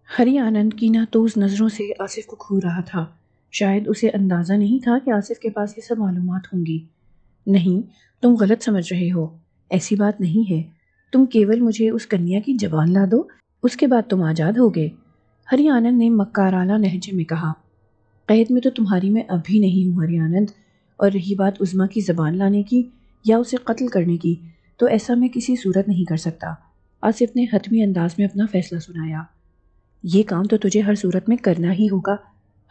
ہری آنند کی ناتوز نظروں سے آصف کو گھور رہا تھا۔ شاید اسے اندازہ نہیں تھا کہ آصف کے پاس یہ سب معلومات ہوں گی۔ نہیں، تم غلط سمجھ رہے ہو، ایسی بات نہیں ہے۔ تم کیول مجھے اس کنیا کی زبان لا دو، اس کے بعد تم آزاد ہوگے۔ ہری آنند نے مکارانہ لہجے میں کہا۔ قید میں تو تمہاری میں اب بھی نہیں ہوں ہری آنند، اور رہی بات عظمیٰ کی زبان لانے کی یا اسے قتل کرنے کی، تو ایسا میں کسی صورت نہیں کر سکتا۔ آصف نے حتمی انداز میں اپنا فیصلہ سنایا۔ یہ کام تو تجھے ہر صورت میں کرنا ہی ہوگا۔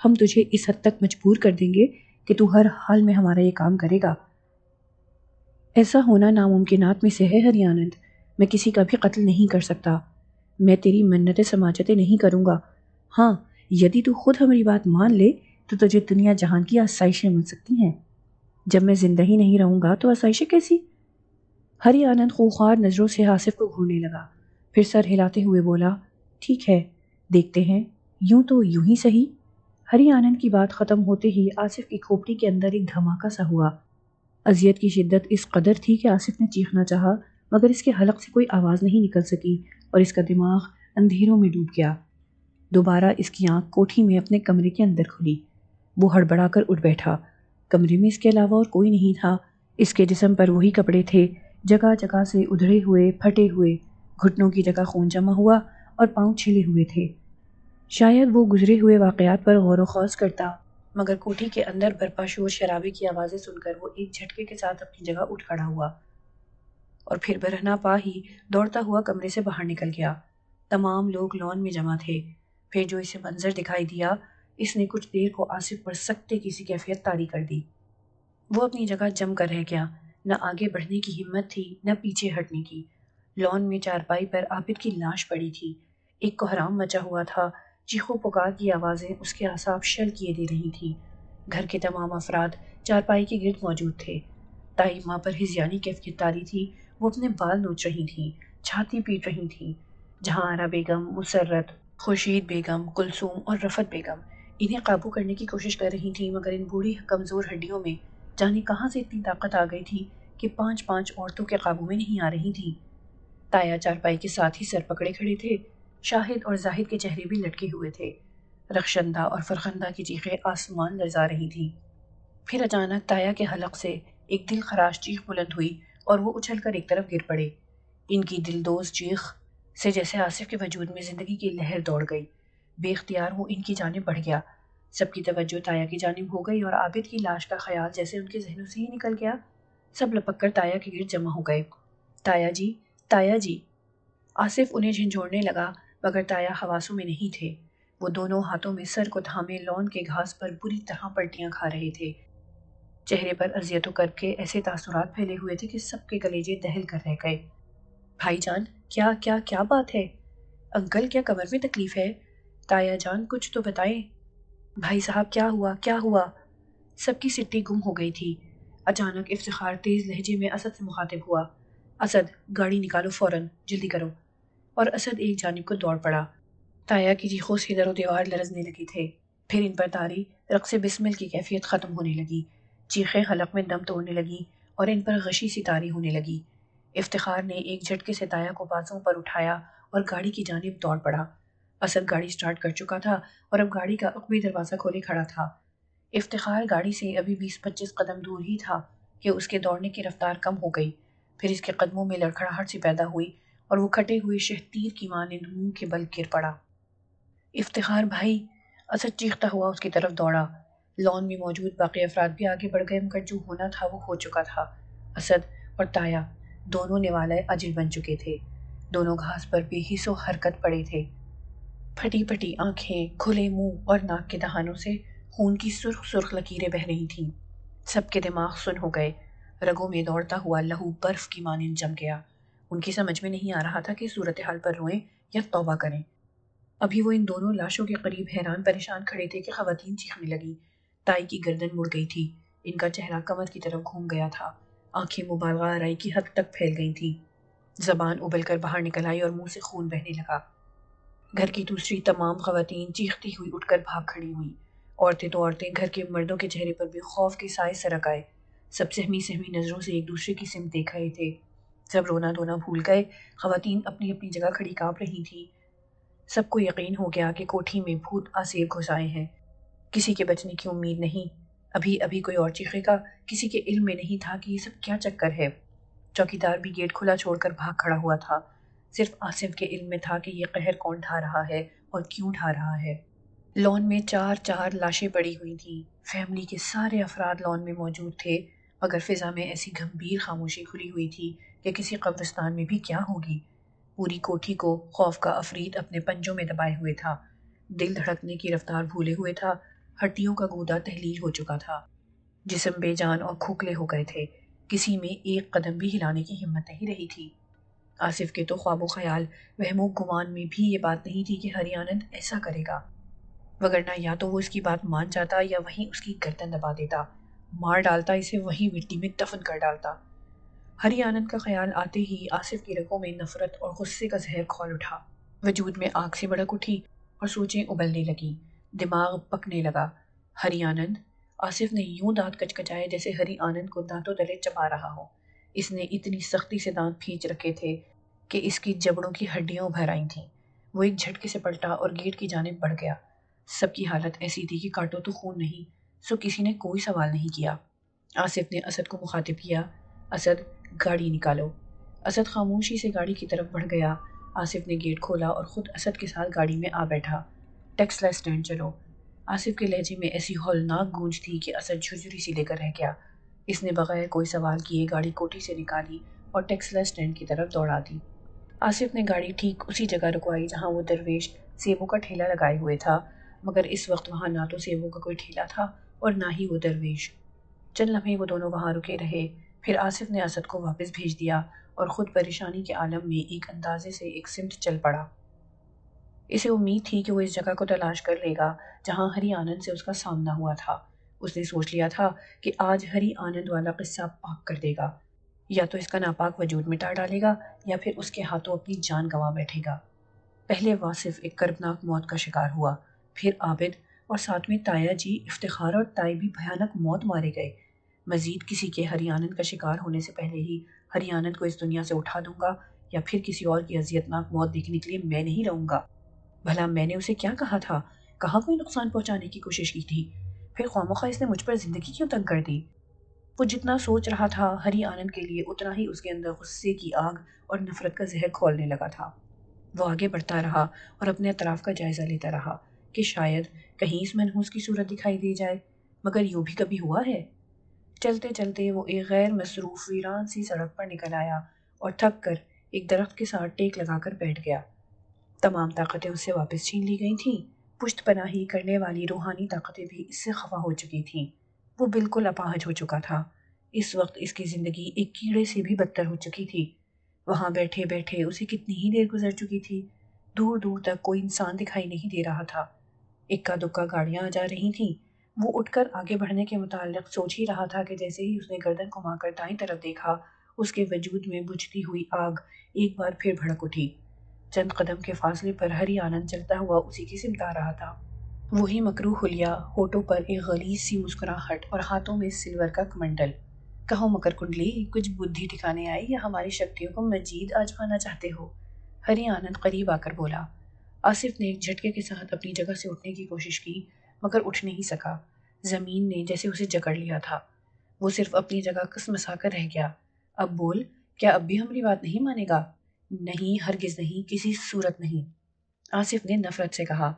ہم تجھے اس حد تک مجبور کر دیں گے کہ تو ہر حال میں ہمارا یہ کام کرے گا۔ ایسا ہونا ناممکنات میں سے ہے ہری آنند۔ میں کسی کا بھی قتل نہیں کر سکتا۔ میں تیری منتیں سماجتیں نہیں کروں گا۔ ہاں، یدی تو خود ہماری بات مان لے تو تجھے دنیا جہان کی آسائشیں مل سکتی ہیں۔ جب میں زندہ ہی نہیں رہوں گا تو آسائشیں کیسی؟ ہری آنند خوخار نظروں سے آصف کو گھورنے لگا، پھر سر ہلاتے ہوئے بولا، ٹھیک ہے، دیکھتے ہیں، یوں تو یوں ہی صحیح۔ ہری آنند کی بات ختم ہوتے ہی آصف کی کھوپڑی کے اندر ایک دھماکہ سا ہوا۔ اذیت کی شدت اس قدر تھی کہ آصف نے چیخنا چاہا، مگر اس کے حلق سے کوئی آواز نہیں نکل سکی اور اس کا دماغ اندھیروں میں ڈوب گیا۔ دوبارہ اس کی آنکھ کوٹھی میں اپنے کمرے کے اندر کھلی۔ وہ ہڑبڑا کر اٹھ بیٹھا۔ کمرے میں اس کے علاوہ اور کوئی نہیں تھا۔ اس کے جسم پر وہی کپڑے تھے، جگہ جگہ سے ادھڑے ہوئے، پھٹے ہوئے، گھٹنوں کی جگہ خون جمع ہوا اور پاؤں چھلے ہوئے تھے۔ شاید وہ گزرے ہوئے واقعات پر غور و خوض کرتا، مگر کوٹھی کے اندر برپا شور شرابے کی آوازیں سن کر وہ ایک جھٹکے کے ساتھ اپنی جگہ اٹھ کھڑا ہوا اور پھر برہنہ پا ہی دوڑتا ہوا کمرے سے باہر نکل گیا۔ تمام لوگ لان میں جمع تھے۔ پھر جو اسے منظر دکھائی دیا، اس نے کچھ دیر کو آصف پر سکتے کی سی کیفیت طاری کر دی۔ وہ اپنی جگہ جم کر رہ گیا، نہ آگے بڑھنے کی ہمت تھی نہ پیچھے ہٹنے کی۔ لان میں چارپائی پر عابد کی لاش پڑی تھی۔ ایک کوہرام مچا ہوا تھا، چیخو پکار کی آوازیں اس کے اعصاب شل کیے دے رہی تھیں۔ گھر کے تمام افراد چارپائی کے گرد موجود تھے۔ تائی ماں پر ہذیانی کیفیت طاری تھی۔ وہ اپنے بال نوچ رہی تھیں، چھاتی پیٹ رہی تھیں۔ جہاں آرا بیگم، مسرت، خورشید بیگم، کلثوم اور رفت بیگم انہیں قابو کرنے کی کوشش کر رہی تھیں، مگر ان بوڑھی کمزور ہڈیوں میں جانے کہاں سے اتنی طاقت آ گئی تھی کہ پانچ پانچ عورتوں کے قابو میں نہیں آ رہی تھیں۔ تایا چارپائی کے ساتھ ہی سر پکڑے کھڑے تھے۔ شاہد اور زاہد کے چہرے بھی لٹکے ہوئے تھے۔ رخشندہ اور فرخندہ کی چیخیں آسمان لرزا رہی تھیں۔ پھر اچانک تایا کے حلق سے ایک دل خراش چیخ بلند ہوئی اور وہ اچھل کر ایک طرف گر پڑے۔ ان کی دلدوز چیخ سے جیسے آصف کے وجود میں زندگی کی لہر دوڑ گئی۔ بے اختیار وہ ان کی جانب بڑھ گیا۔ سب کی توجہ تایا کی جانب ہو گئی اور عابد کی لاش کا خیال جیسے ان کے ذہنوں سے ہی نکل گیا۔ سب لپک کر تایا کے گرد جمع ہو گئے۔ تایا جی، تایا جی۔ آصف انہیں جھنجھوڑنے لگا، مگر تایا حواسوں میں نہیں تھے۔ وہ دونوں ہاتھوں میں سر کو تھامے لان کے گھاس پر بری طرح پلٹیاں کھا رہے تھے۔ چہرے پر اذیت و کرب کے ایسے تاثرات پھیلے ہوئے تھے کہ سب کے کلیجے دہل کر رہ گئے۔ بھائی جان، کیا بات ہے؟ انکل، کیا کمر میں تکلیف ہے؟ تایا جان، کچھ تو بتائیں۔ بھائی صاحب، کیا ہوا؟ سب کی سٹی گم ہو گئی تھی۔ اچانک افتخار تیز لہجے میں اسد سے مخاطب ہوا۔ اسد، گاڑی نکالو فوراً، جلدی کرو۔ اور اسد ایک جانب کو دوڑ پڑا۔ تایا کی چیخوں سے در و دیوار لرزنے لگے تھے۔ پھر ان پر طاری رقص بسمل کی کیفیت ختم ہونے لگی۔ چیخیں حلق میں دم توڑنے لگیں اور ان پر غشی سی طاری ہونے لگی۔ افتخار نے ایک جھٹکے سے تایا کو بازوں پر اٹھایا اور گاڑی کی جانب دوڑ پڑا۔ اسد گاڑی سٹارٹ کر چکا تھا اور اب گاڑی کا عقبی دروازہ کھولے کھڑا تھا۔ افتخار گاڑی سے ابھی 20-25 قدم دور ہی تھا کہ اس کے دوڑنے کی رفتار کم ہو گئی۔ پھر اس کے قدموں میں لڑکھڑاہٹ سی پیدا ہوئی اور وہ کھٹے ہوئے شہتیر کی مانند منہ کے بل گر پڑا۔ افتخار بھائی! اسد چیختا ہوا اس کی طرف دوڑا۔ لان میں موجود باقی افراد بھی آگے بڑھ گئے، مگر جو ہونا تھا وہ ہو چکا تھا۔ اسد اور تایا دونوں نوالۂ اجل بن چکے تھے۔ دونوں گھاس پر بے حس و حرکت پڑے تھے۔ پھٹی پھٹی آنکھیں، کھلے منہ اور ناک کے دہانوں سے خون کی سرخ سرخ لکیریں بہہ رہی تھیں۔ سب کے دماغ سن ہو گئے۔ رگوں میں دوڑتا ہوا لہو برف کی مانند جم گیا۔ ان کی سمجھ میں نہیں آ رہا تھا کہ صورتحال پر روئیں یا توبہ کریں۔ ابھی وہ ان دونوں لاشوں کے قریب حیران پریشان کھڑے تھے کہ خواتین چیخنے لگیں۔ تائی کی گردن مڑ گئی تھی۔ ان کا چہرہ کمر کی طرف گھوم گیا تھا۔ آنکھیں مبالغہ آرائی کی حد تک پھیل گئی تھیں۔ زبان ابل کر باہر نکل آئی اور منہ سے خون بہنے لگا۔ گھر کی دوسری تمام خواتین چیختی ہوئی اٹھ کر بھاگ کھڑی ہوئیں۔ عورتیں تو عورتیں، گھر کے مردوں کے چہرے پر بھی خوف کے سائے سرک آئے۔ سب سہمی سہمی نظروں سے ایک دوسرے کی سمت دیکھ رہے تھے۔ سب رونا دھونا بھول گئے۔ خواتین اپنی اپنی جگہ کھڑی کانپ رہی تھیں۔ سب کو یقین ہو گیا کہ کوٹھی میں بھوت آصف گھس آئے ہیں۔ کسی کے بچنے کی امید نہیں۔ ابھی ابھی کوئی اور چیخے گا۔ کسی کے علم میں نہیں تھا کہ یہ سب کیا چکر ہے۔ چوکیدار بھی گیٹ کھلا چھوڑ کر بھاگ کھڑا ہوا تھا۔ صرف آصف کے علم میں تھا کہ یہ قہر کون ڈھا رہا ہے اور کیوں ڈھا رہا ہے۔ لان میں چار لاشیں پڑی ہوئی تھیں۔ فیملی کے سارے افراد لان میں موجود تھے، مگر فضا میں ایسی گمبھیر خاموشی کھلی ہوئی تھی کہ کسی قبرستان میں بھی کیا ہوگی۔ پوری کوٹھی کو خوف کا عفریت اپنے پنجوں میں دبائے ہوئے تھا۔ دل دھڑکنے کی رفتار بھولے ہوئے تھا، ہڈیوں کا گودا تحلیل ہو چکا تھا، جسم بے جان اور کھوکھلے ہو گئے تھے، کسی میں ایک قدم بھی ہلانے کی ہمت نہیں رہی تھی۔ آصف کے تو خواب و خیال، وہم و گمان میں بھی یہ بات نہیں تھی کہ ہری آنند ایسا کرے گا، وگرنہ یا تو وہ اس کی بات مان جاتا یا وہیں اس کی گردن دبا دیتا، مار ڈالتا، اسے وہیں مٹی میں دفن کر ڈالتا۔ ہری آنند کا خیال آتے ہی آصف کی رگوں میں نفرت اور غصے کا زہر کھول اٹھا، وجود میں آگ سے بھڑک اٹھی اور سوچیں ابلنے لگیں، دماغ پکنے لگا۔ ہری آنند! آصف نے یوں دانت کچکچائے جیسے ہری آنند کو دانتوں تلے چبا رہا ہو۔ اس نے اتنی سختی سے دانت کھینچ رکھے تھے کہ اس کی جبڑوں کی ہڈیاں ابھر آئی تھیں۔ وہ ایک جھٹکے سے پلٹا اور گیٹ کی جانب بڑھ گیا۔ سب کی حالت ایسی تھی کہ کاٹو تو خون نہیں، سو کسی نے کوئی سوال نہیں کیا۔ آصف نے اسد کو مخاطب کیا، اسد گاڑی نکالو۔ اسد خاموشی سے گاڑی کی طرف بڑھ گیا۔ آصف نے گیٹ کھولا اور خود اسد کے ساتھ گاڑی میں آ بیٹھا۔ ٹیکسلا اسٹینڈ چلو۔ آصف کے لہجے میں ایسی ہولناک گونج تھی کہ اسد جھجری سی لے کر رہ گیا۔ اس نے بغیر کوئی سوال کیے گاڑی کوٹھی سے نکالی اور ٹیکسلا اسٹینڈ کی طرف دوڑا دی۔ آصف نے گاڑی ٹھیک اسی جگہ رکوائی جہاں وہ درویش سیبوں کا ٹھیلا لگائے ہوئے تھا، مگر اس وقت وہاں نہ تو سیبوں کا کوئی ٹھیلا تھا اور نہ ہی وہ درویش۔ چند لمحے وہ دونوں وہاں رکے رہے، پھر آصف نے اسد کو واپس بھیج دیا اور خود پریشانی کے عالم میں ایک اندازے سے ایک سمت چل پڑا۔ اسے امید تھی کہ وہ اس جگہ کو تلاش کر لے گا جہاں ہری آنند سے اس کا سامنا ہوا تھا۔ اس نے سوچ لیا تھا کہ آج ہری آنند والا قصہ پاک کر دے گا، یا تو اس کا ناپاک وجود مٹا ڈالے گا یا پھر اس کے ہاتھوں اپنی جان گنوا بیٹھے گا۔ پہلے واصف ایک کربناک موت کا شکار ہوا، پھر عابد اور ساتھ میں تایا جی افتخار اور تائی بھی بھیانک موت مارے گئے۔ مزید کسی کے ہری آنند کا شکار ہونے سے پہلے ہی ہری آنند کو اس دنیا سے اٹھا دوں گا، یا پھر کسی اور کی اذیتناک موت دیکھنے کے لیے میں نہیں رہوں گا۔ بھلا میں نے اسے کیا کہا تھا؟ کہاں کوئی نقصان پہنچانے کی کوشش کی تھی؟ پھر خوامخواہ اس نے مجھ پر زندگی کیوں تنگ کر دی؟ وہ جتنا سوچ رہا تھا ہری آنند کے لیے اتنا ہی اس کے اندر غصے کی آگ اور نفرت کا زہر کھولنے لگا تھا۔ وہ آگے بڑھتا رہا اور اپنے اطراف کا جائزہ لیتا رہا کہ شاید کہیں اس منحوس کی صورت دکھائی دے جائے، مگر یوں بھی کبھی ہوا ہے؟ چلتے چلتے وہ ایک غیر مصروف ویران سی سڑک پر نکل آیا اور تھک کر ایک درخت کے ساتھ ٹیک لگا کر بیٹھ گیا۔ تمام طاقتیں اس سے واپس چھین لی گئی تھیں، پشت پناہی کرنے والی روحانی طاقتیں بھی اس سے خفا ہو چکی تھیں۔ وہ بالکل اپاہج ہو چکا تھا۔ اس وقت اس کی زندگی ایک کیڑے سے بھی بدتر ہو چکی تھی۔ وہاں بیٹھے بیٹھے اسے کتنی ہی دیر گزر چکی تھی، دور دور تک کوئی انسان دکھائی نہیں دے رہا تھا، اکا دکا گاڑیاں آ جا رہی تھیں۔ وہ اٹھ کر آگے بڑھنے کے متعلق سوچ ہی رہا تھا کہ جیسے ہی اس نے گردن گھما کر دائیں طرف دیکھا، اس کے وجود میں بجھتی ہوئی آگ ایک بار پھر بھڑک اٹھی۔ چند قدم کے فاصلے پر ہری آنند چلتا ہوا اسی کی سمت آ رہا تھا۔ وہی مکروہ حلیہ، ہونٹوں پر ایک غلیظ سی مسکراہٹ اور ہاتھوں میں سلور کا کمنڈل۔ کہو مکر کنڈلی، کچھ بدھی ٹھکانے آئی یا ہماری شکتیوں کو مزید آزمانا چاہتے ہو؟ ہری آنند قریب آ کر بولا۔ آصف نے ایک جھٹکے کے ساتھ اپنی جگہ سے اٹھنے کی کوشش کی، مگر اٹھ نہیں سکا۔ زمین نے جیسے اسے جکڑ لیا تھا۔ وہ صرف اپنی جگہ کسمسا کر رہ گیا۔ اب بول، کیا اب بھی ہماری بات نہیں مانے گا؟ نہیں، ہرگز نہیں، کسی صورت نہیں، آصف نے نفرت سے کہا۔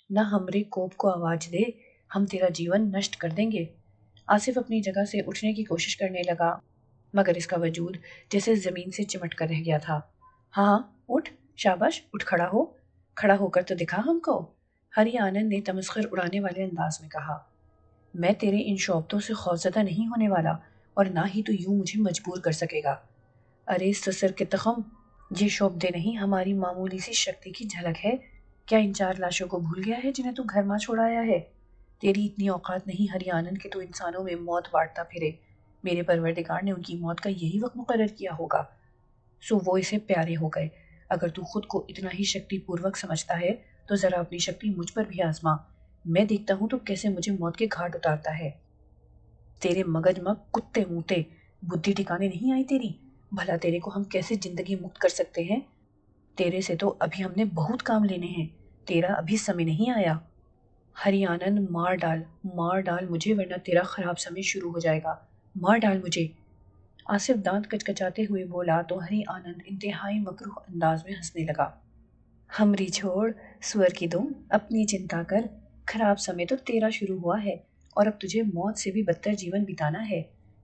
نہ ہمارے کوپ کو آواز دے، ہم تیرا جیون نشٹ کر دیں گے۔ آصف اپنی جگہ سے اٹھنے کی کوشش کرنے لگا، مگر اس کا وجود جیسے زمین سے چمٹ کر رہ گیا تھا۔ ہاں اٹھ، شاباش، اٹھ کھڑا ہو، کھڑا ہو کر تو دکھا ہم کو، ہری آنند نے تمسخر اڑانے والے انداز میں کہا۔ میں تیرے ان شعبتوں سے خوفزدہ نہیں ہونے والا، اور نہ ہی تو یوں مجھے مجبور کر سکے گا۔ ارے سسر کے تخم، یہ شعبدے نہیں، ہماری معمولی سی شکتی کی جھلک ہے۔ کیا ان 4 لاشوں کو بھول گیا ہے جنہیں تو گھر ماں چھوڑایا ہے؟ تیری اتنی اوقات نہیں ہری آنند کہ تو انسانوں میں موت بانٹتا پھرے۔ میرے پروردگار نے ان کی موت کا یہی وقت مقرر کیا ہوگا، سو وہ اسے پیارے ہو گئے۔ اگر تو خود کو اتنا ہی شکتی پوروک سمجھتا ہے تو ذرا اپنی شکتی مجھ پر بھی آزما، میں دیکھتا ہوں تو کیسے مجھے موت کے گھاٹ اتارتا ہے۔ تیرے مگج مگ کتے موتے، بدھی ٹھکانے نہیں آئی تیری؟ بھلا تیرے کو ہم کیسے زندگی مکت کر سکتے ہیں؟ تیرے سے تو ابھی ہم نے بہت کام لینے ہیں۔ تیرا ابھی سمے نہیں آیا؟ ہری آنند مار ڈال مجھے ورنہ تیرا خراب سمے شروع ہو جائے گا، مار ڈال مجھے۔ آصف دانت کچکچاتے ہوئے بولا تو ہری آنند انتہائی مکروہ انداز میں ہنسنے لگا۔ ہمری چھوڑ، سور کی دم، اپنی چنتا کر، خراب سمے تو تیرا شروع ہوا ہے اور اب تجھے موت سے بھی بدتر جیون بتانا ہے۔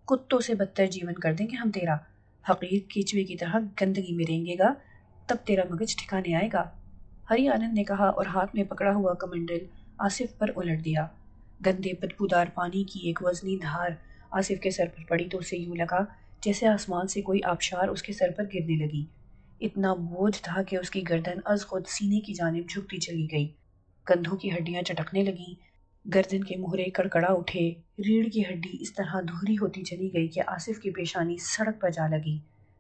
کتوں سے بدتر جیون کر دیں گے ہم تیرا، حقیر کیچوے کی طرح گندگی میں رینگے گا، تب تیرا مگج ٹھکانے آئے گا، ہری آنند نے کہا اور ہاتھ میں پکڑا ہوا کمنڈل آصف پر الٹ دیا۔ گندے بدبودار پانی کی ایک وزنی دھار آصف کے سر پر پڑی تو اسے یوں لگا جیسے آسمان سے کوئی آبشار اس کے سر پر گرنے لگی۔ اتنا بوجھ تھا کہ اس کی گردن از خود سینے کی جانب جھکتی چلی گئی، کندھوں کی ہڈیاں چٹکنے لگیں، گردن کے مہرے کڑکڑا اٹھے، ریڑھ کی ہڈی اس طرح دھری ہوتی چلی گئی کہ آصف کی پیشانی سڑک پر جا لگی۔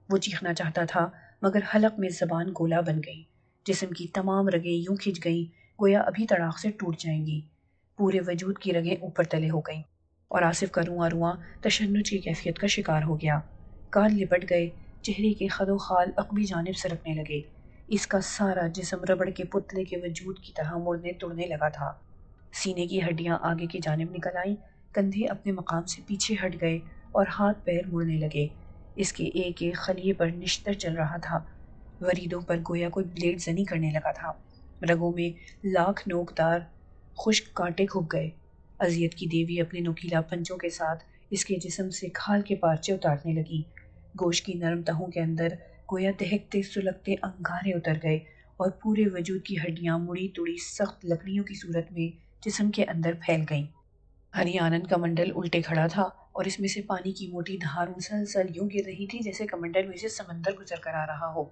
وہ چیخنا چاہتا تھا مگر حلق میں زبان گولا بن گئی، جسم کی تمام رگیں یوں کھنچ گئیں گویا ابھی تڑاک سے ٹوٹ جائیں گی، پورے وجود کی رگیں اوپر تلے ہو گئیں اور آصف کا رواں رواں تشنج کی کیفیت کا شکار ہو گیا۔ کان لپٹ گئے، چہرے کے خد و خال عقبی جانب سرکنے لگے، اس کا سارا جسم ربڑ کے پتلے کے وجود کی طرح مڑنے توڑنے لگا تھا۔ سینے کی ہڈیاں آگے کی جانب نکل آئیں، کندھے اپنے مقام سے پیچھے ہٹ گئے اور ہاتھ پیر مڑنے لگے۔ اس کے ایک ایک خلیے پر نشتر چل رہا تھا، وریدوں پر گویا کوئی بلیڈ زنی کرنے لگا تھا، رگوں میں لاکھ نوکدار خشک کانٹے کھپ گئے۔ اذیت کی دیوی اپنے نوکیلا پنجوں کے ساتھ اس کے جسم سے کھال کے پارچے اتارنے لگی، گوشت کی نرم تہوں کے اندر گویا دہکتے سلگتے انگارے اتر گئے اور پورے وجود کی ہڈیاں مڑی توڑی سخت لکڑیوں کی صورت میں جسم کے اندر پھیل گئیں۔ ہری آنند کا منڈل الٹے کھڑا تھا اور اس میں سے پانی کی موٹی دھار مسلسل یوں گر رہی تھی جیسے کمنڈل میں سے سمندر گزر کر آ رہا ہو۔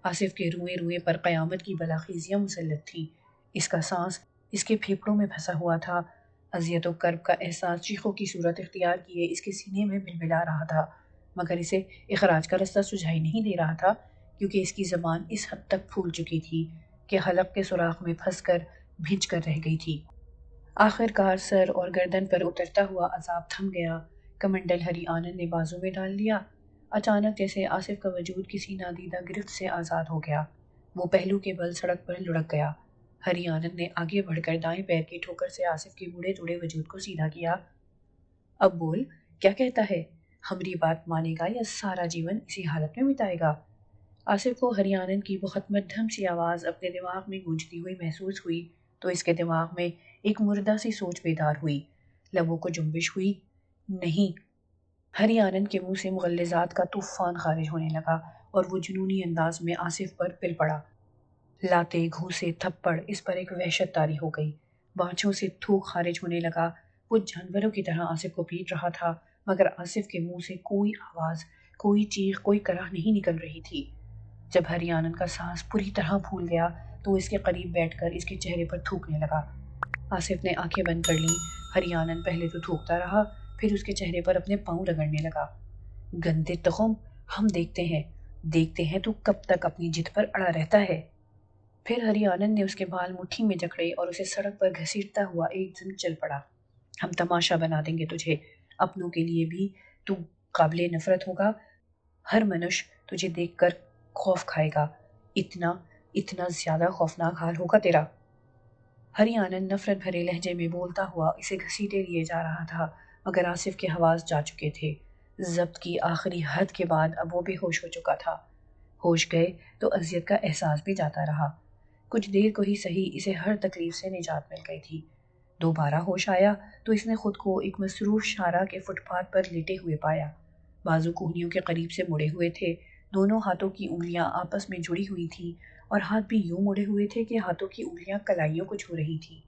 آصف کے روئیں روئیں پر قیامت کی بلاخیزیاں مسلط تھیں، اس کا سانس اس کے پھیپھڑوں میں پھنسا ہوا تھا، اذیت و کرب کا احساس چیخوں کی صورت اختیار کیے اس کے سینے میں بلبلا رہا تھا، مگر اسے اخراج کا رستہ سجھائی نہیں دے رہا تھا کیونکہ اس کی زبان اس حد تک پھول چکی تھی کہ حلق کے سوراخ میں پھنس کر بھنج کر رہ گئی تھی۔ آخر کار سر اور گردن پر اترتا ہوا عذاب تھم گیا، کمنڈل ہری آنند نے بازو میں ڈال لیا، اچانک جیسے آصف کا وجود کسی نادیدہ گرفت سے آزاد ہو گیا، وہ پہلو کے بل سڑک پر لڑک گیا۔ ہری آنند نے آگے بڑھ کر دائیں پیر کی ٹھوکر سے آصف کے بوڑھے توڑے وجود کو سیدھا کیا۔ اب بول، کیا کہتا ہے؟ ہماری بات مانے گا یا سارا جیون اسی حالت میں بتائے گا؟ آصف کو ہری آنند کی بہت مدھم سی آواز اپنے دماغ میں گونجتی ہوئی محسوس ہوئی تو اس کے دماغ میں ایک مردہ سی سوچ بیدار ہوئی، لبوں کو جنبش ہوئی، نہیں۔ ہری آنند کے منہ سے مغلظات کا طوفان خارج ہونے لگا اور وہ جنونی انداز میں آصف پر پل پڑا، لاتے گھوسے تھپڑ اس پر ایک وحشت طاری ہو گئی، بانچھوں سے تھوک خارج ہونے لگا، وہ جانوروں کی طرح آصف کو پیٹ رہا تھا مگر آصف کے منہ سے کوئی آواز، کوئی چیخ، کوئی کرہ نہیں نکل رہی تھی۔ جب ہری آنند کا سانس پوری طرح پھول گیا تو اس کے قریب بیٹھ کر اس کے چہرے پر تھوکنے لگا۔ آصف نے آنکھیں بند کر لیں، ہری آنند پہلے تو تھوکتا رہا پھر اس کے چہرے پر اپنے پاؤں رگڑنے لگا۔ گندے تخم، ہم دیکھتے ہیں تو کب تک اپنی جد پر اڑا رہتا ہے۔ پھر ہری آنند نے اس کے بال مٹھی میں جکڑے اور اسے سڑک پر گھسیٹتا ہوا ایک دم چل پڑا۔ ہم تماشا بنا دیں گے تجھے، اپنوں کے لیے بھی تو قابل نفرت ہوگا، ہر منش تجھے دیکھ کر خوف کھائے گا، اتنا زیادہ خوفناک حال ہوگا تیرا۔ ہری آنند نفرت بھرے لہجے میں بولتا ہوا اسے گھسیٹے لیے جا رہا تھا مگر آصف کے حواس جا چکے تھے، ضبط کی آخری حد کے بعد اب وہ بے ہوش ہو چکا تھا۔ ہوش گئے تو اذیت کا احساس بھی جاتا رہا، کچھ دیر کو ہی صحیح اسے ہر تکلیف سے نجات مل گئی تھی۔ دوبارہ ہوش آیا تو اس نے خود کو ایک مصروف شارع کے فٹ پاتھ پر لیٹے ہوئے پایا، بازو کوہنیوں کے قریب سے مڑے ہوئے تھے، دونوں ہاتھوں کی انگلیاں آپس میں جڑی ہوئی تھیں اور ہاتھ بھی یوں مڑے ہوئے تھے کہ ہاتھوں کی انگلیاں کلائیوں کو چھو رہی تھیں،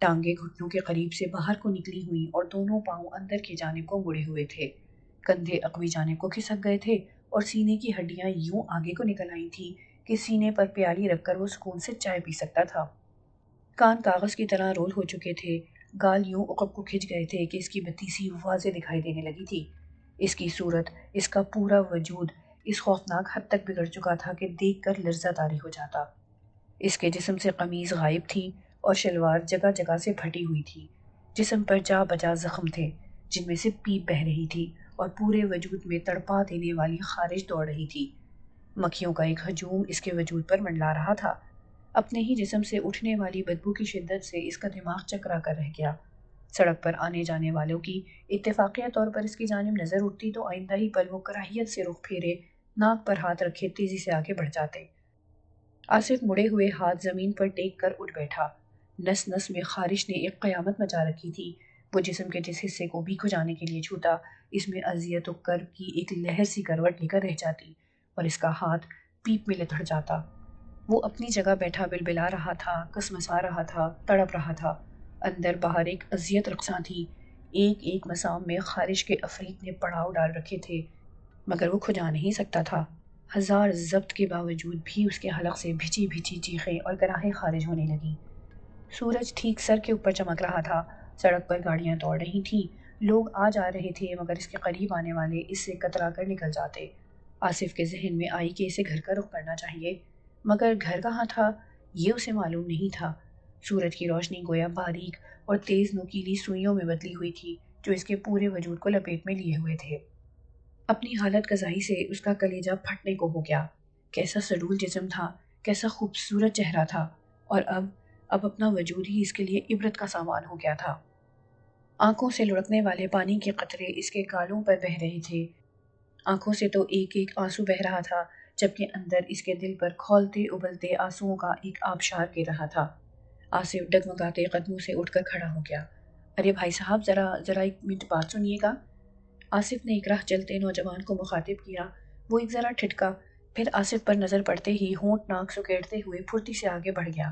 ٹانگیں گھٹنوں کے قریب سے باہر کو نکلی ہوئی اور دونوں پاؤں اندر کی جانب کو مڑے ہوئے تھے، کندھے عقبی جانب کو کھسک گئے تھے اور سینے کی ہڈیاں یوں آگے کو نکل آئی تھیں کہ سینے پر پیالی رکھ کر وہ سکون سے چائے پی سکتا تھا۔ کان کاغذ کی طرح رول ہو چکے تھے، گال یوں عقب کو کھنچ گئے تھے کہ اس کی بتی سی واضح دکھائی دینے لگی تھی، اس کی صورت، اس کا پورا وجود اس خوفناک حد تک بگڑ چکا تھا کہ دیکھ کر لرزہ طاری ہو جاتا۔ اس کے جسم سے قمیض غائب تھی اور شلوار جگہ جگہ سے پھٹی ہوئی تھی، جسم پر جا بجا زخم تھے جن میں سے پیپ بہہ رہی تھی اور پورے وجود میں تڑپا دینے والی خارش دوڑ رہی تھی، مکھیوں کا ایک ہجوم اس کے وجود پر منڈلا رہا تھا۔ اپنے ہی جسم سے اٹھنے والی بدبو کی شدت سے اس کا دماغ چکرا کر رہ گیا۔ سڑک پر آنے جانے والوں کی اتفاقیہ طور پر اس کی جانب نظر اٹھتی تو آئندہ ہی پل وہ کراہیت سے رخ پھیرے، ناک پر ہاتھ رکھے تیزی سے آگے بڑھ جاتے۔ آصف مڑے ہوئے ہاتھ زمین پر ٹیک کر اٹھ بیٹھا۔ نس نس میں خارش نے ایک قیامت مچا رکھی تھی۔ وہ جسم کے جس حصے کو بھی کھجانے کے لیے چھوتا، اس میں اذیت و کرب کی ایک لہر سی کروٹ لے کر رہ جاتی اور اس کا ہاتھ پیپ میں لتڑ جاتا۔ وہ اپنی جگہ بیٹھا بلبلا رہا تھا، کسمسا رہا تھا، تڑپ رہا تھا۔ اندر باہر ایک اذیت رقصاں تھی۔ ایک ایک مسام میں خارش کے افریت نے پڑاؤ ڈال رکھے تھے، مگر وہ کھجا نہیں سکتا تھا۔ ہزار ضبط کے باوجود بھی اس کے حلق سے بھچی بھچی چیخیں اور گراہیں خارج ہونے لگیں۔ سورج ٹھیک سر کے اوپر چمک رہا تھا۔ سڑک پر گاڑیاں دوڑ رہی تھیں، لوگ آ جا رہے تھے، مگر اس کے قریب آنے والے اس سے کترا کر نکل جاتے۔ آصف کے ذہن میں آئی کہ اسے گھر کا رخ کرنا چاہیے، مگر گھر کہاں تھا یہ اسے معلوم نہیں تھا۔ سورج کی روشنی گویا باریک اور تیز نوکیلی سوئیوں میں بدلی ہوئی تھی جو اس کے پورے وجود کو لپیٹ میں لیے ہوئے تھے۔ اپنی حالت قضائی سے اس کا کلیجہ پھٹنے کو ہو گیا۔ کیسا سڈول جسم تھا، کیسا خوبصورت چہرہ تھا، اور اب اپنا وجود ہی اس کے لیے عبرت کا سامان ہو گیا تھا۔ آنکھوں سے لڑکنے والے پانی کے قطرے اس کے گالوں پر بہہ رہے تھے۔ آنکھوں سے تو ایک ایک آنسو بہہ رہا تھا، جبکہ اندر اس کے دل پر کھولتے ابلتے آنسوؤں کا ایک آبشار گر رہا تھا۔ آصف ڈگمگاتے قدموں سے اٹھ کر کھڑا ہو گیا۔ ارے بھائی صاحب، ذرا ایک منٹ بات سنیے گا۔ آصف نے ایک راہ چلتے نوجوان کو مخاطب کیا۔ وہ ایک ذرا ٹھٹکا، پھر آصف پر نظر پڑتے ہی ہونٹ ناک سکیڑتے ہوئے پھرتی سے آگے بڑھ گیا۔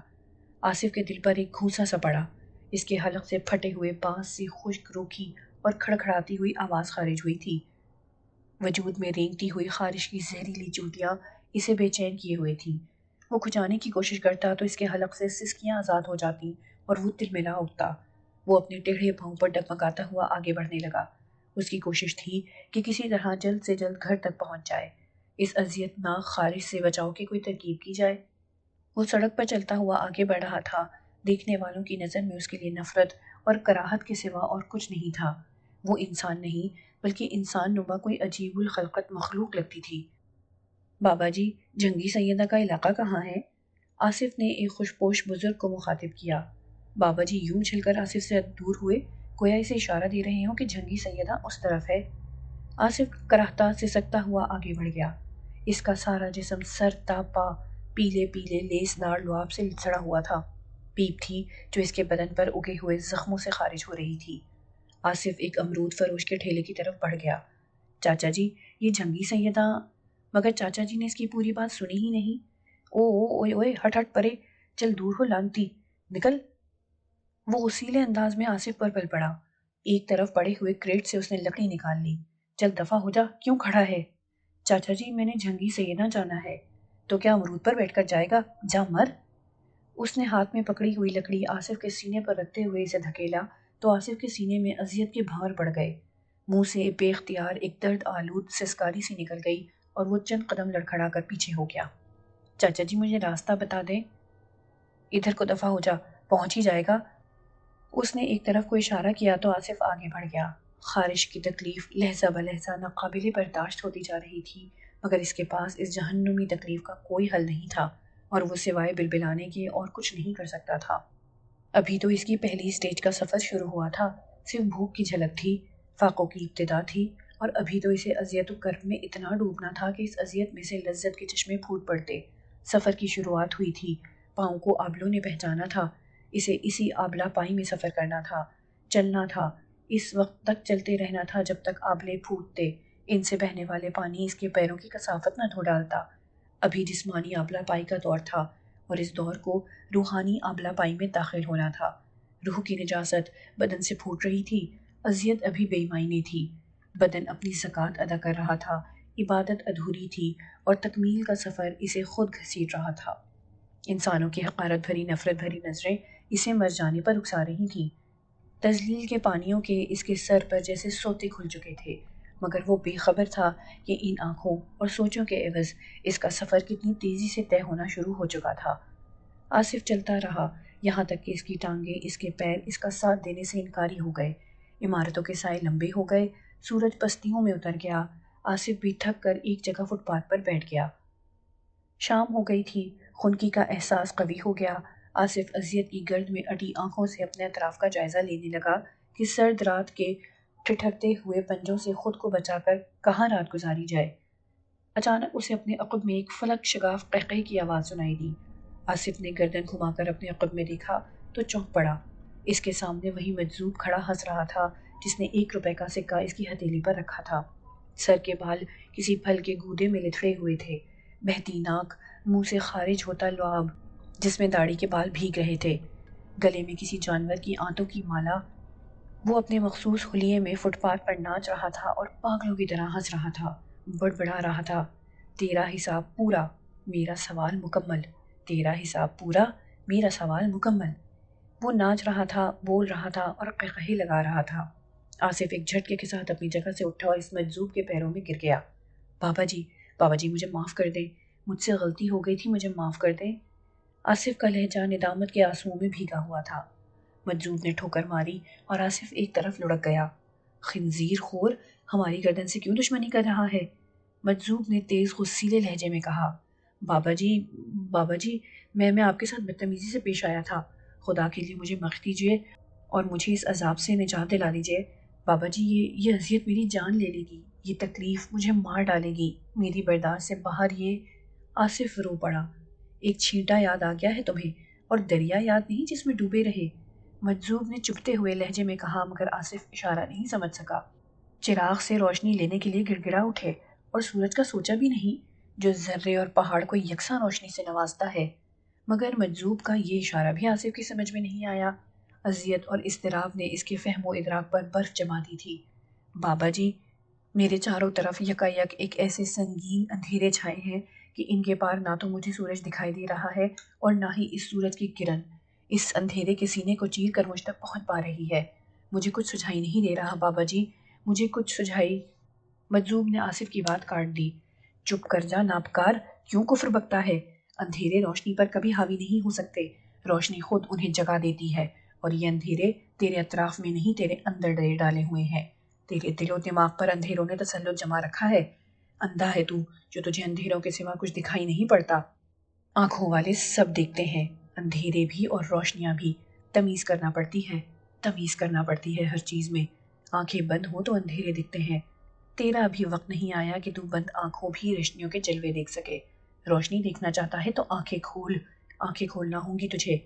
آصف کے دل پر ایک گھونسا سا پڑا۔ اس کے حلق سے پھٹے ہوئے بانس سی خشک روکھی اور کھڑکھڑاتی ہوئی آواز خارج ہوئی تھی۔ وجود میں رینگتی ہوئی خارش کی زہریلی چوٹیاں اسے بے چین کیے ہوئے تھیں۔ وہ کھجانے کی کوشش کرتا تو اس کے حلق سے سسکیاں آزاد ہو جاتی اور وہ تلملا اٹھتا۔ وہ اپنے ٹیڑھے پاؤں پر ڈگمگاتا ہوا آگے بڑھنے لگا۔ اس کی کوشش تھی کہ کسی طرح جلد سے جلد گھر تک پہنچ جائے، اس اذیت ناک خارش سے بچاؤ کی کوئی ترکیب کی جائے۔ وہ سڑک پر چلتا ہوا آگے بڑھ رہا تھا۔ دیکھنے والوں کی نظر میں اس کے لیے نفرت اور کراہت کے سوا اور کچھ نہیں تھا۔ وہ انسان نہیں بلکہ انسان نما کوئی عجیب الخلقت مخلوق لگتی تھی۔ بابا جی، جنگی سیدہ کا علاقہ کہاں ہے؟ آصف نے ایک خوشپوش بزرگ کو مخاطب کیا۔ بابا جی یوں اچھل کر آصف سے دور ہوئے، گویا اسے اشارہ دے رہے ہوں کہ جنگی سیدہ اس طرف ہے۔ آصف کراہتا سسکتا ہوا آگے بڑھ گیا۔ اس کا سارا جسم سر تا پا پیلے پیلے لیس دار لعاب سے لتڑا ہوا تھا۔ پیپ تھی جو اس کے بدن پر اگے ہوئے زخموں سے خارج ہو رہی تھی۔ آصف ایک امرود فروش کے ٹھیلے کی طرف بڑھ گیا۔ چاچا جی، یہ جنگی سیدہ، مگر چاچا جی نے اس کی پوری بات سنی ہی نہیں۔ اوئے اوئے، ہٹ ہٹ پرے، چل دور ہو لانتی، نکل۔ وہ غصیلے انداز میں آصف پر پل پڑا۔ ایک طرف پڑے ہوئے کریٹ سے اس نے لکڑی نکال لی۔ چل دفع ہو جا، کیوں کھڑا ہے؟ چاچا جی، میں نے جنگی سیدہ جانا ہے۔ تو کیا امرود پر بیٹھ کر جائے گا؟ جا مر۔ اس نے ہاتھ میں پکڑی ہوئی لکڑی آصف کے سینے پر رکھتے ہوئے اسے دھکیلا تو آصف کے سینے میں اذیت کے بھانر بڑھ گئے۔ منہ سے بے اختیار ایک درد آلود سسکاری سی نکل گئی اور وہ چند قدم لڑکھڑا کر پیچھے ہو گیا۔ چاچا جی، مجھے راستہ بتا دیں۔ ادھر کو دفع ہو جا، پہنچ ہی جائے گا۔ اس نے ایک طرف کو اشارہ کیا تو آصف آگے بڑھ گیا۔ خارش کی تکلیف لہجہ بلہجہ ناقابل برداشت ہوتی جا رہی تھی، مگر اس کے پاس اس جہنمی تکلیف کا کوئی حل نہیں تھا اور وہ سوائے بلبلانے کے اور کچھ نہیں کر سکتا تھا۔ ابھی تو اس کی پہلی سٹیج کا سفر شروع ہوا تھا، صرف بھوک کی جھلک تھی، فاقوں کی ابتدا تھی، اور ابھی تو اسے اذیت و کرب میں اتنا ڈوبنا تھا کہ اس اذیت میں سے لذت کے چشمے پھوٹ پڑتے۔ سفر کی شروعات ہوئی تھی، پاؤں کو آبلوں نے پہچانا تھا، اسے اسی آبلہ پائی میں سفر کرنا تھا، چلنا تھا، اس وقت تک چلتے رہنا تھا جب تک آبلے پھوٹتے، ان سے بہنے والے پانی اس کے پیروں کی کثافت نہ دھو ڈالتا۔ ابھی جسمانی آبلہ پائی کا دور تھا اور اس دور کو روحانی آبلہ پائی میں داخل ہونا تھا۔ روح کی نجاست بدن سے پھوٹ رہی تھی، اذیت ابھی بے معنی تھی، بدن اپنی زکوٰۃ ادا کر رہا تھا، عبادت ادھوری تھی اور تکمیل کا سفر اسے خود گھسیٹ رہا تھا۔ انسانوں کی حقارت بھری نفرت بھری نظریں اسے مر جانے پر اکسا رہی تھیں۔ تذلیل کے پانیوں کے اس کے سر پر جیسے سوتے کھل چکے تھے، مگر وہ بے خبر تھا کہ ان آنکھوں اور سوچوں کے عوض اس کا سفر کتنی تیزی سے طے ہونا شروع ہو چکا تھا۔ آصف چلتا رہا یہاں تک کہ اس کی ٹانگیں، اس کے پیر اس کا ساتھ دینے سے انکاری ہو گئے۔ عمارتوں کے سائے لمبے ہو گئے، سورج پستیوں میں اتر گیا۔ آصف بھی تھک کر ایک جگہ فٹ پاتھ پر بیٹھ گیا۔ شام ہو گئی تھی، خنکی کا احساس قوی ہو گیا۔ آصف اذیت کی گرد میں اٹی آنکھوں سے اپنے اطراف کا جائزہ لینے لگا کہ سرد رات کے ٹھٹھکتے ہوئے پنجوں سے خود کو بچا کر کہاں رات گزاری جائے۔ اچانک اسے اپنے عقب میں ایک فلک شگاف قہقہے کی آواز سنائی دی۔ آصف نے گردن گھما کر اپنے عقب میں دیکھا تو چونک پڑا۔ اس کے سامنے وہی مجذوب کھڑا ہنس رہا تھا جس نے 1 روپے کا سکہ اس کی ہتھیلی پر رکھا تھا۔ سر کے بال کسی پھل کے گودے میں لتھڑے ہوئے تھے، بہتی ناک، منہ سے خارج ہوتا لعاب جس میں داڑھی کے بال بھیگ رہے تھے، گلے میں کسی جانور کی آنتوں کی مالا۔ وہ اپنے مخصوص حلیے میں فٹ پاتھ پر ناچ رہا تھا اور پاگلوں کی طرح ہنس رہا تھا، بڑبڑا رہا تھا، تیرا حساب پورا، میرا سوال مکمل، تیرا حساب پورا، میرا سوال مکمل۔ وہ ناچ رہا تھا، بول رہا تھا اور قہقہے لگا رہا تھا۔ آصف ایک جھٹکے کے ساتھ اپنی جگہ سے اٹھا اور اس مجذوب کے پیروں میں گر گیا۔ بابا جی مجھے معاف کر دیں، مجھ سے غلطی ہو گئی تھی، مجھے معاف کر دیں۔ آصف کا لہجہ ندامت کے آنسوؤں میں بھیگا ہوا تھا۔ مجذوب نے ٹھوکر ماری اور آصف ایک طرف لڑک گیا۔ خنزیر خور، ہماری گردن سے کیوں دشمنی کر رہا ہے؟ مجذوب نے تیز غصیلے لہجے میں کہا۔ بابا جی میں آپ کے ساتھ بدتمیزی سے پیش آیا تھا، خدا کے لیے مجھے معاف کیجیے اور مجھے اس عذاب سے نجات دلا دیجیے۔ بابا جی یہ اذیت میری جان لے لے گی، یہ تکلیف مجھے مار ڈالے گی، میری برداشت سے باہر یہ۔ آصف رو پڑا۔ ایک چھینٹا یاد آ گیا ہے تمہیں، اور دریا یاد نہیں جس میں ڈوبے رہے؟ مجذوب نے چبھتے ہوئے لہجے میں کہا، مگر آصف اشارہ نہیں سمجھ سکا۔ چراغ سے روشنی لینے کے لیے گڑ گڑا اٹھے، اور سورج کا سوچا بھی نہیں جو ذرے اور پہاڑ کو یکساں روشنی سے نوازتا ہے۔ مگر مجذوب کا یہ اشارہ بھی آصف کی سمجھ میں نہیں آیا۔ اذیت اور اضطراب نے اس کے فہم و ادراک پر برف جما دی تھی۔ بابا جی، میرے چاروں طرف یکایک ایک ایسے سنگین اندھیرے چھائے ہیں کہ ان کے پار نہ تو مجھے سورج دکھائی دے رہا ہے اور نہ ہی اس سورج کی کرن اس اندھیرے کے سینے کو چیر کر مجھ تک پہنچ پا رہی ہے۔ مجھے کچھ سجھائی نہیں دے رہا بابا جی، مجھے کچھ سجھائی۔ مجذوب نے آصف کی بات کاٹ دی۔ چپ کر جا ناپکار، کیوں کفر بکتا ہے؟ اندھیرے روشنی پر کبھی حاوی نہیں ہو سکتے، روشنی خود انہیں جگا دیتی ہے، اور یہ اندھیرے تیرے اطراف میں نہیں تیرے اندر ڈالے ہوئے ہیں۔ تیرے دل و دماغ پر اندھیروں نے تسلط جما رکھا ہے۔ اندھا ہے تو جو تجھے اندھیروں کے سوا کچھ دکھائی نہیں پڑتا۔ آنکھوں والے سب دیکھتے ہیں، اندھیرے بھی اور روشنیاں بھی۔ تمیز کرنا پڑتی ہے ہر چیز میں۔ آنکھیں بند ہوں تو اندھیرے دکھتے ہیں۔ تیرا ابھی وقت نہیں آیا کہ تو بند آنکھوں بھی روشنیوں کے جلوے دیکھ سکے۔ روشنی دیکھنا چاہتا ہے تو آنکھیں کھول، آنکھیں کھولنا ہوں گی تجھے۔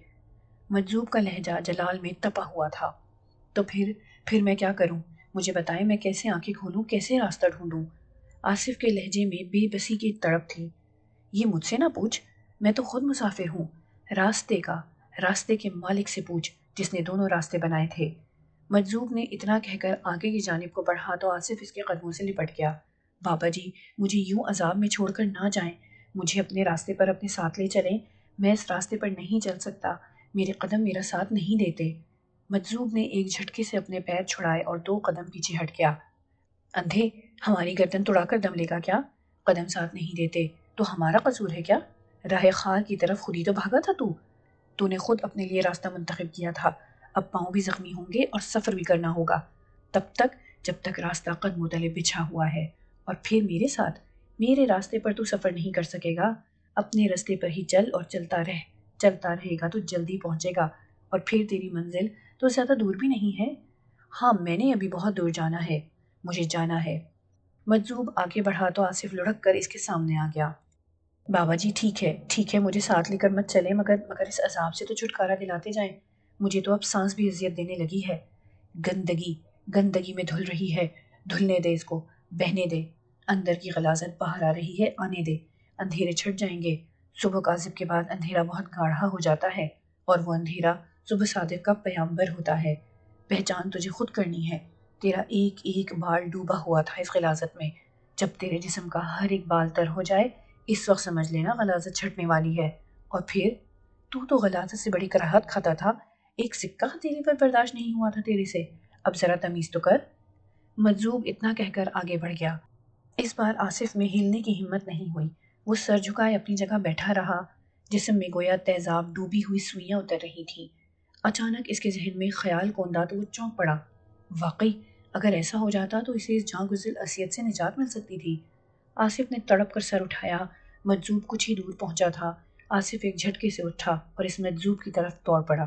مجذوب کا لہجہ جلال میں تپا ہوا تھا۔ تو پھر میں کیا کروں؟ مجھے بتائیں، میں کیسے آنکھیں کھولوں، کیسے راستہ ڈھونڈوں؟ آصف کے لہجے میں بے بسی کی تڑپ تھی۔ یہ مجھ سے نہ پوچھ، میں تو خود مسافر ہوں، راستے کے مالک سے پوچھ جس نے دونوں راستے بنائے تھے۔ مجذوب نے اتنا کہہ کر آگے کی جانب کو بڑھا تو آصف اس کے قدموں سے لپٹ گیا۔ بابا جی مجھے یوں عذاب میں چھوڑ کر نہ جائیں، مجھے اپنے راستے پر اپنے ساتھ لے چلیں، میں اس راستے پر نہیں چل سکتا، میرے قدم میرا ساتھ نہیں دیتے۔ مجذوب نے ایک جھٹکے سے اپنے پیر چھڑائے اور 2 قدم پیچھے ہٹ گیا۔ اندھے، ہماری گردن توڑا کر دم لے گا کیا؟ قدم ساتھ نہیں دیتے تو ہمارا قصور ہے کیا؟ راہ خار کی طرف خود ہی تو بھاگا تھا تو نے خود اپنے لیے راستہ منتخب کیا تھا۔ اب پاؤں بھی زخمی ہوں گے اور سفر بھی کرنا ہوگا، جب تک راستہ قدموں تلے بچھا ہوا ہے۔ اور پھر میرے ساتھ، میرے راستے پر تو سفر نہیں کر سکے گا۔ اپنے راستے پر ہی چل اور چلتا رہے گا تو جلدی پہنچے گا، اور پھر تیری منزل تو زیادہ دور بھی نہیں ہے۔ ہاں میں نے ابھی بہت دور جانا ہے، مجھے جانا ہے۔ مجذوب آگے بڑھا تو آصف لڑک کر اس کے سامنے آ گیا۔ بابا جی ٹھیک ہے مجھے ساتھ لے کر مت چلیں، مگر اس عذاب سے تو چھٹکارا دلاتے جائیں، مجھے تو اب سانس بھی اذیت دینے لگی ہے۔ گندگی میں دھل رہی ہے، دھلنے دے اس کو، بہنے دے، اندر کی غلاظت باہر آ رہی ہے، آنے دے، اندھیرے چھٹ جائیں گے۔ صبح کاذب کے بعد اندھیرا بہت گاڑھا ہو جاتا ہے، اور وہ اندھیرا صبح صادق کا پیامبر ہوتا ہے۔ پہچان تجھے خود کرنی ہے۔ تیرا ایک ایک بال ڈوبا ہوا تھا اس غلاظت میں، جب تیرے جسم کا ہر ایک بال تر ہو جائے اس وقت سمجھ لینا غلاظت چھٹنے والی ہے۔ اور پھر تو غلاظت سے بڑی کراہت کھاتا تھا، ایک سکہ ہتھیلی پر برداشت نہیں ہوا تھا تیرے سے، اب ذرا تمیز تو کر۔ مجذوب اتنا کہہ کر آگے بڑھ گیا۔ اس بار آصف میں ہلنے کی ہمت نہیں ہوئی، وہ سر جھکائے اپنی جگہ بیٹھا رہا، جسم میں گویا تیزاب ڈوبی ہوئی سوئیاں اتر رہی تھیں۔ اچانک اس کے ذہن میں خیال کوندا تو وہ چونک پڑا۔ واقعی اگر ایسا ہو جاتا تو اسے اس جاں گزل اذیت سے نجات مل سکتی تھی۔ آصف نے تڑپ کر سر اٹھایا۔ مجذوب کچھ ہی دور پہنچا تھا، آصف ایک جھٹکے سے اٹھا اور اس مجذوب کی طرف دوڑ پڑا۔